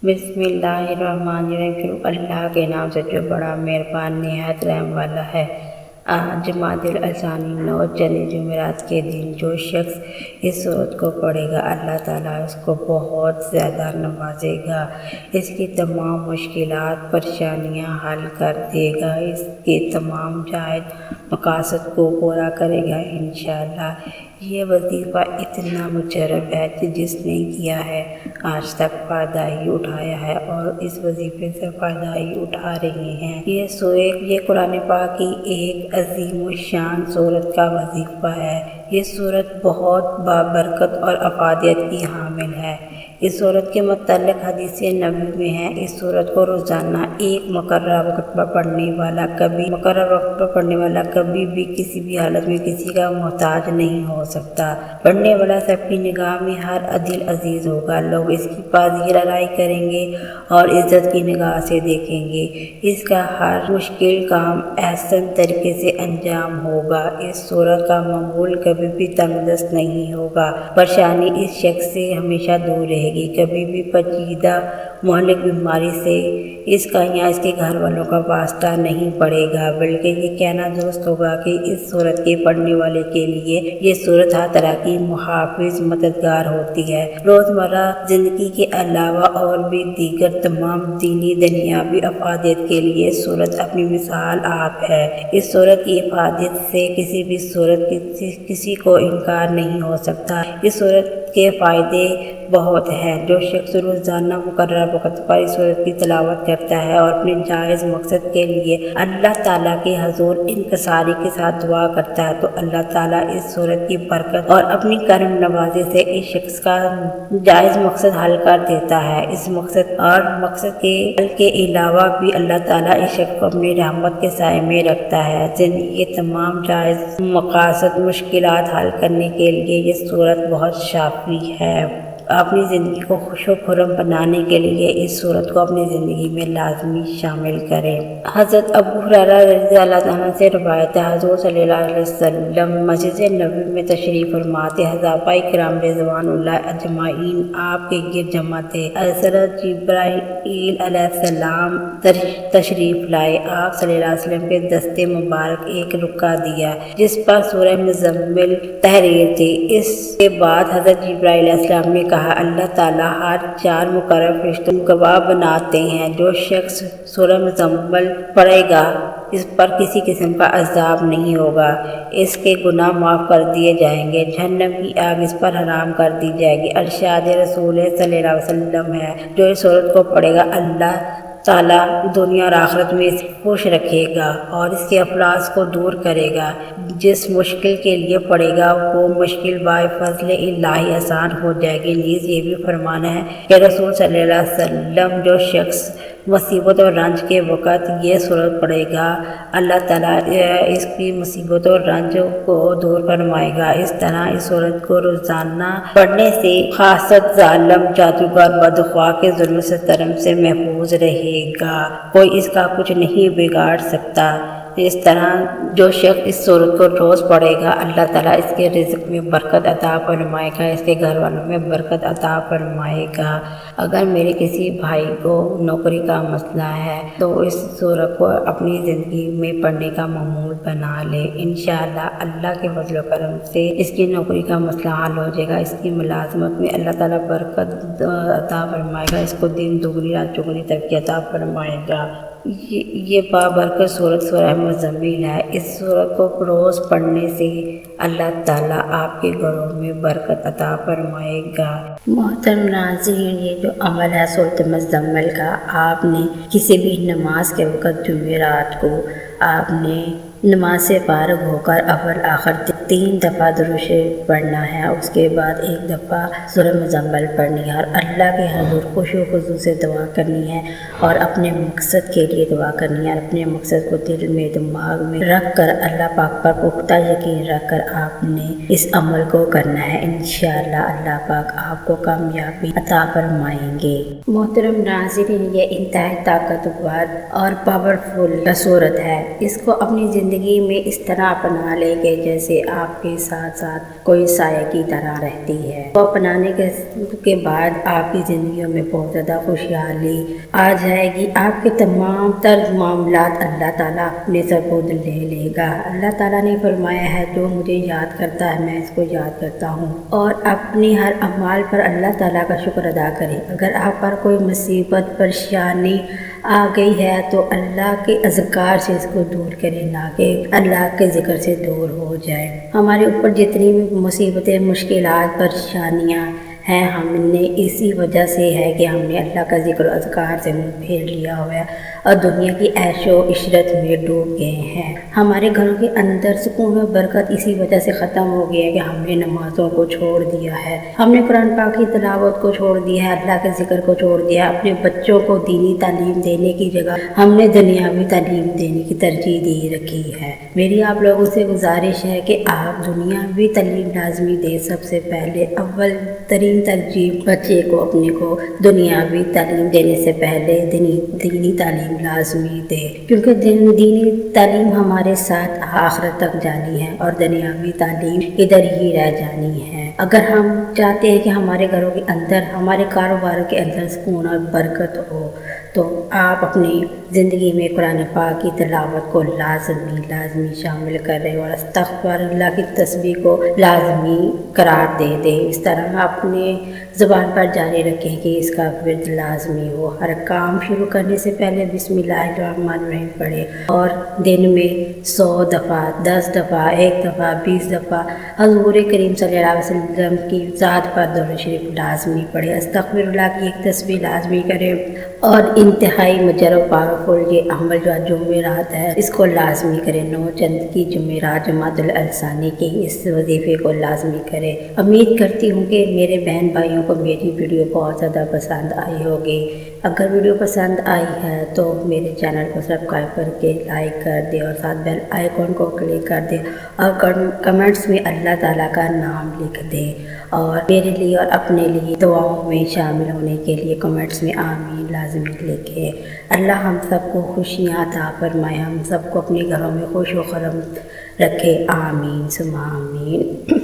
بسم اللہ الرحمن الرحیم۔ شروع اللہ کے نام سے جو بڑا مہربان نہایت رحم والا ہے۔ آج جمادی الثانی 9 جمعرات کے دن جو شخص اس سورت کو پڑھے گا اللہ تعالیٰ اس کو بہت زیادہ نوازے گا، اس کی تمام مشکلات پریشانیاں حل کر دے گا، اس کے تمام جائز مقاصد کو پورا کرے گا انشاءاللہ۔ یہ وظیفہ اتنا مجرب ہے کہ جس نے کیا ہے آج تک فائدہ ہی اٹھایا ہے اور اس وظیفے سے فائدہ ہی اٹھا رہے ہیں۔ یہ قرآن پاک کی ایک عظیم الشان سورت کا وظیفہ ہے۔ یہ سورت بہت بابرکت اور افادیت کی حامل ہے۔ اس سورت کے متعلق حدیث نبوی میں ہے، اس سورت کو روزانہ ایک مقررہ وقت پر پڑھنے والا کبھی بھی کسی بھی حالت میں کسی کا محتاج نہیں ہو سکتا۔ پڑھنے والا سب کی نگاہ میں ہر عدل عزیز ہوگا، لوگ اس کی پذیر آرائی کریں گے اور عزت کی نگاہ سے دیکھیں گے، اس کا ہر مشکل کام احسن طریقے سے انجام ہوگا۔ اس سورت کا معمول کبھی بھی تنگ دست نہیں ہوگا، پریشانی اس شخص سے ہمیشہ دور رہے گی، کبھی بھی پیچیدہ مہلک بیماری سے اس کا یا اس کے گھر والوں کا واسطہ نہیں پڑے گا، بلکہ یہ کہنا درست ہوگا کہ اس سورت کے پڑھنے والے کے لیے یہ سورت ہر طرح کی محافظ مددگار ہوتی ہے۔ روزمرہ زندگی کے علاوہ اور بھی دیگر تمام دینی دنیاوی افادیت کے لیے سورت اپنی مثال آپ ہے۔ اس سورت کی افادیت سے کسی بھی صورت کسی کو انکار نہیں ہو سکتا۔ اس سورت کے فائدے بہت ہیں۔ جو شخص روزانہ مقررہ وقت پر اس سورت کی تلاوت کرتا ہے اور اپنے جائز مقصد کے لیے اللہ تعالیٰ کے حضور انکساری کے ساتھ دعا کرتا ہے تو اللہ تعالیٰ اس سورت کی برکت اور اپنی کرم نوازی سے اس شخص کا جائز مقصد حل کر دیتا ہے۔ اس مقصد کے حل کے علاوہ بھی اللہ تعالیٰ اس شخص کو اپنی رحمت کے سائے میں رکھتا ہے۔ زندگی کے تمام جائز مقاصد مشکلات حل کرنے کے لیے یہ سورت بہت شافی ہے۔ اپنی زندگی کو خوش و خرم بنانے کے لیے اس سورت کو اپنی زندگی میں لازمی شامل کریں۔ حضرت ابو ہریرہ رضی اللہ عنہ سے روایت ہے، حضور صلی اللہ علیہ وسلم مسجد نبوی میں تشریف فرما تھے، صحابہ کرام رضوان اللہ اجمعین آپ کے گرد جمع تھے۔ حضرت جبرائیل علیہ السلام تشریف لائے، آپ صلی اللہ علیہ وسلم کے دست مبارک ایک رکعہ دیا جس پر سورہ مزمل تحریر تھی۔ اس کے بعد حضرت جبرائیل علیہ السلام نے کہا، اللہ تعالیٰ ہر 4 مقرر فرشتوں کو گواہ بناتے ہیں، جو شخص سورہ مزمل پڑھے گا اس پر کسی قسم کا عذاب نہیں ہوگا، اس کے گناہ معاف کر دیے جائیں گے، جہنم کی آگ اس پر حرام کر دی جائے گی۔ ارشاد رسول صلی اللہ علیہ وسلم ہے، جو اس سورت کو پڑھے گا اللہ تعالیٰ دنیا اور آخرت میں اسے خوش رکھے گا اور اس کے افلاس کو دور کرے گا۔ جس مشکل کے لیے پڑھے گا وہ مشکل بائے فضل الہی آسان ہو جائے گی۔ نیز یہ بھی فرمانا ہے کہ رسول صلی اللہ علیہ وسلم جو شخص مصیبت اور رنج کے وقت یہ سورت پڑھے گا اللہ تعالیٰ اس کی مصیبت اور رنج کو دور فرمائے گا۔ اس طرح اس سورت کو روزانہ پڑھنے سے خاصت ظالم جادوگر بدخواہ کے ظلم ستم سے محفوظ رہے گا، کوئی اس کا کچھ نہیں بگاڑ سکتا۔ اس طرح جو شخص اس سورت کو روز پڑھے گا اللہ تعالیٰ اس کے رزق میں برکت عطا فرمائے گا، اس کے گھر والوں میں برکت عطا فرمائے گا۔ اگر میرے کسی بھائی کو نوکری کا مسئلہ ہے تو اس سورت کو اپنی زندگی میں پڑھنے کا معمول بنا لے، انشاءاللہ اللہ کے فضل و کرم سے اس کی نوکری کا مسئلہ حل ہو جائے گا، اس کی ملازمت میں اللہ تعالیٰ برکت عطا فرمائے گا، اس کو دن دگنی رات چگنی ترقی عطا فرمائے گا۔ یہ بابرکت سورت سورہ مزمل ہے۔ اس سورت کو روز پڑھنے سے اللہ تعالیٰ آپ کے گھروں میں برکت عطا فرمائے گا۔ محترم ناظرین، یہ جو عمل ہے سورت مزمل کا، آپ نے کسی بھی نماز کے وقت جمعرات کو آپ نے نماز سے فارغ ہو کر اول آخر 3 دفعہ درود شریف پڑھنا ہے، اس کے بعد 1 دفعہ سورہ مزمل پڑھنی ہے اور اللہ کے حضور خشوع و خضوع سے دعا کرنی ہے اور اپنے مقصد کے لیے دعا کرنی ہے۔ اپنے مقصد کو دل میں دماغ میں رکھ کر اللہ پاک پر پختہ یقین رکھ کر آپ نے اس عمل کو کرنا ہے، انشاءاللہ اللہ پاک آپ کو کامیابی عطا فرمائیں گے۔ محترم ناظرین، یہ انتہائی طاقتور اور پاورفل سورت ہے، اس کو اپنی زندگی میں اس طرح اپنا لے کہ جیسے آپ کے ساتھ ساتھ کوئی سایہ کی طرح رہتی ہے۔ وہ اپنانے کے بعد آپ کی زندگیوں میں بہت زیادہ خوشحالی آ جائے گی۔ آپ کے تمام تر معاملات اللہ تعالیٰ اپنے سپرد لے لے گا۔ اللہ تعالیٰ نے فرمایا ہے جو مجھے یاد کرتا ہے میں اس کو یاد کرتا ہوں، اور اپنی ہر اعمال پر اللہ تعالیٰ کا شکر ادا کریں۔ اگر آپ پر کوئی مصیبت پریشانی آ گئی ہے تو اللہ کے اذکار سے اس کو دور کریں، نہ کہ اللہ کے ذکر سے دور ہو جائے۔ ہمارے اوپر جتنی بھی مصیبتیں، مشکلات، پریشانیاں ہیں، ہم نے اسی وجہ سے ہے کہ ہم نے اللہ کا ذکر و اذکار سے منہ پھیر لیا ہوا ہے اور دنیا کی عیش و عشرت میں ڈوب گئے ہیں۔ ہمارے گھروں کے اندر سکون و برکت اسی وجہ سے ختم ہو گیا ہے کہ ہم نے نمازوں کو چھوڑ دیا ہے، ہم نے قرآن پاک کی تلاوت کو چھوڑ دیا ہے، اللہ کے ذکر کو چھوڑ دیا ہے۔ اپنے بچوں کو دینی تعلیم دینے کی جگہ ہم نے دنیاوی تعلیم دینے کی ترجیح دی رکھی ہے۔ میری آپ لوگوں سے گزارش ہے کہ آپ دنیاوی تعلیم لازمی دیں۔ سب سے پہلے اول ترین ترجیح بچے کو اپنے کو دنیاوی تعلیم دینے سے پہلے دینی تعلیم لازمی دے، کیونکہ دینی تعلیم ہمارے ساتھ آخرت تک جانی ہے اور دنیاوی تعلیم ادھر ہی رہ جانی ہے۔ اگر ہم چاہتے ہیں کہ ہمارے گھروں کے اندر، ہمارے کاروباروں کے اندر سکون اور برکت ہو، تو آپ اپنی زندگی میں قرآن پاک کی تلاوت کو لازمی شامل کریں اور استغفار اللہ کی تسبیح کو لازمی قرار دیں۔ اس طرح اپنے زبان پر جاری رکھیں کہ اس کا ورد لازمی ہو۔ ہر کام شروع کرنے سے پہلے بسم اللہ الرحمن الرحیم پڑھیں اور دن میں 100 دفعہ، 10 دفعہ، 1 دفعہ، 20 دفعہ حضور کریم صلی اللہ علیہ وسلم کی ذات پر درود شریف لازمی پڑھیں۔ استغفر اللہ کی ایک تسبیح لازمی کریں اور انتہائی مجر و پاورفل یہ عمل جو جمعرات ہے اس کو لازمی کریں۔ 9 چند کی جمعرات جماعت الثانی کے اس وظیفے کو لازمی کریں۔ امید کرتی ہوں کہ میرے بہن بھائیوں کو میری ویڈیو بہت زیادہ پسند آئی ہوگی۔ اگر ویڈیو پسند آئی ہے تو میرے چینل کو سبسکرائب کر کے لائک کر دیں اور ساتھ بیل آئیکن کو کلک کر دیں اور کمنٹس میں اللہ تعالیٰ کا نام لکھ دیں، اور میرے لیے اور اپنے لیے دعاؤں میں شامل ہونے کے لیے کمنٹس میں آمین لازمی لکھیں۔ اللہ ہم سب کو خوشیاں عطا فرمائے، ہم سب کو اپنے گھروں میں خوش و خرم رکھے، آمین ثم آمین۔